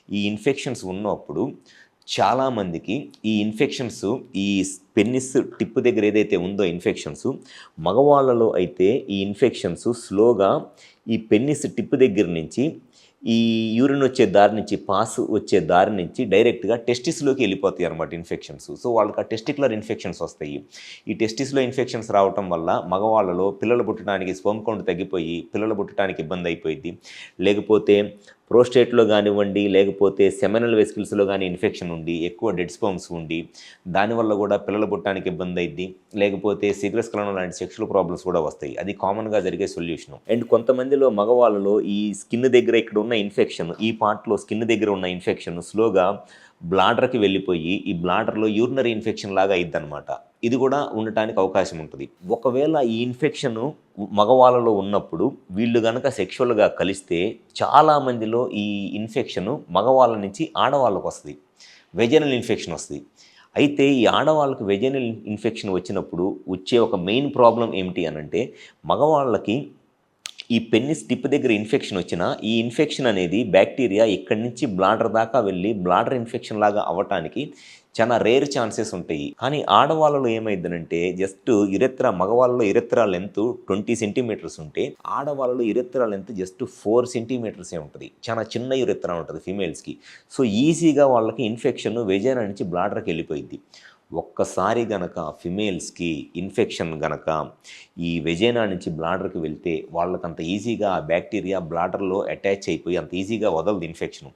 ఈ ఇన్ఫెక్షన్స్ ఉన్నప్పుడు చాలామందికి ఈ ఇన్ఫెక్షన్స్ ఈ పెన్నిస్ టిప్ దగ్గర ఏదైతే ఉందో ఇన్ఫెక్షన్స్ మగవాళ్ళలో అయితే ఈ ఇన్ఫెక్షన్స్ స్లోగా ఈ పెన్నిస్ టిప్ దగ్గర నుంచి ఈ యూరిన్ వచ్చే దారి నుంచి పాస్ వచ్చే దారి నుంచి డైరెక్ట్గా టెస్టిస్లోకి వెళ్ళిపోతాయి అన్నమాట ఇన్ఫెక్షన్స్. సో వాళ్ళకి ఆ టెస్టిక్యులర్ ఇన్ఫెక్షన్స్ వస్తాయి. ఈ టెస్టిస్లో ఇన్ఫెక్షన్స్ రావటం వల్ల మగవాళ్ళలో పిల్లలు పుట్టడానికి స్పెర్మ్ కౌంట్ తగ్గిపోయి పిల్లలు పుట్టడానికి ఇబ్బంది అయిపోయింది. లేకపోతే ప్రోస్టేట్లో కానివ్వండి, లేకపోతే సెమినల్ వెసికిల్స్లో కానీ ఇన్ఫెక్షన్ ఉండి ఎక్కువ డెడ్ స్పర్మ్స్ ఉండి దానివల్ల కూడా పిల్లలు పుట్టడానికి ఇబ్బంది అయింది. లేకపోతే సిగ్రస్కలనం లాంటి సెక్షువల్ ప్రాబ్లమ్స్ కూడా వస్తాయి. అది కామన్గా జరిగే సొల్యూషన్. అండ్ కొంతమందిలో మగవాళ్ళలో ఈ స్కిన్ దగ్గర ఇక్కడ ఉన్న ఇన్ఫెక్షన్, ఈ పార్ట్లో స్కిన్ దగ్గర ఉన్న ఇన్ఫెక్షన్ స్లోగా బ్లాడర్కి వెళ్ళిపోయి ఈ బ్లాడర్లో యూరినరీ ఇన్ఫెక్షన్ లాగా అయిందనమాట. ఇది కూడా ఉండటానికి అవకాశం ఉంటుంది. ఒకవేళ ఈ ఇన్ఫెక్షన్ మగవాళ్ళలో ఉన్నప్పుడు వీళ్ళు కనుక సెక్షువల్గా కలిస్తే చాలామందిలో ఈ ఇన్ఫెక్షన్ మగవాళ్ళ నుంచి ఆడవాళ్ళకు వస్తుంది. వెజైనల్ ఇన్ఫెక్షన్ వస్తుంది. అయితే ఈ ఆడవాళ్ళకి వెజైనల్ ఇన్ఫెక్షన్ వచ్చినప్పుడు వచ్చే ఒక మెయిన్ ప్రాబ్లం ఏమిటి అనంటే మగవాళ్ళకి ఈ పెన్నిస్ టిప్ దగ్గర ఇన్ఫెక్షన్ వచ్చినా ఈ ఇన్ఫెక్షన్ అనేది బ్యాక్టీరియా ఇక్కడి నుంచి బ్లాడర్ దాకా వెళ్ళి బ్లాడర్ ఇన్ఫెక్షన్ లాగా అవ్వటానికి చాలా రేర్ ఛాన్సెస్ ఉంటాయి. కానీ ఆడవాళ్ళలో ఏమైందనంటే జస్ట్ యురెత్రా, మగవాళ్ళలో యురెత్రా లెంత్ 20 సెంటీమీటర్స్ ఉంటే ఆడవాళ్ళలో యురెత్రా లెంత్ జస్ట్ 4 సెంటీమీటర్సే ఉంటుంది. చాలా చిన్న యురెత్రా ఉంటుంది ఫీమేల్స్కి. సో ఈజీగా వాళ్ళకి ఇన్ఫెక్షన్ వెజైనా నుంచి బ్లాడర్కి వెళ్ళిపోయింది. ఒక్కసారి గనక ఫిమేల్స్కి ఇన్ఫెక్షన్ గనక ఈ వెజైనా నుంచి బ్లాడర్కి వెళ్తే వాళ్ళకంత ఈజీగా ఆ బ్యాక్టీరియా బ్లాడర్లో అటాచ్ అయిపోయి అంత ఈజీగా వదలదు ఇన్ఫెక్షన్.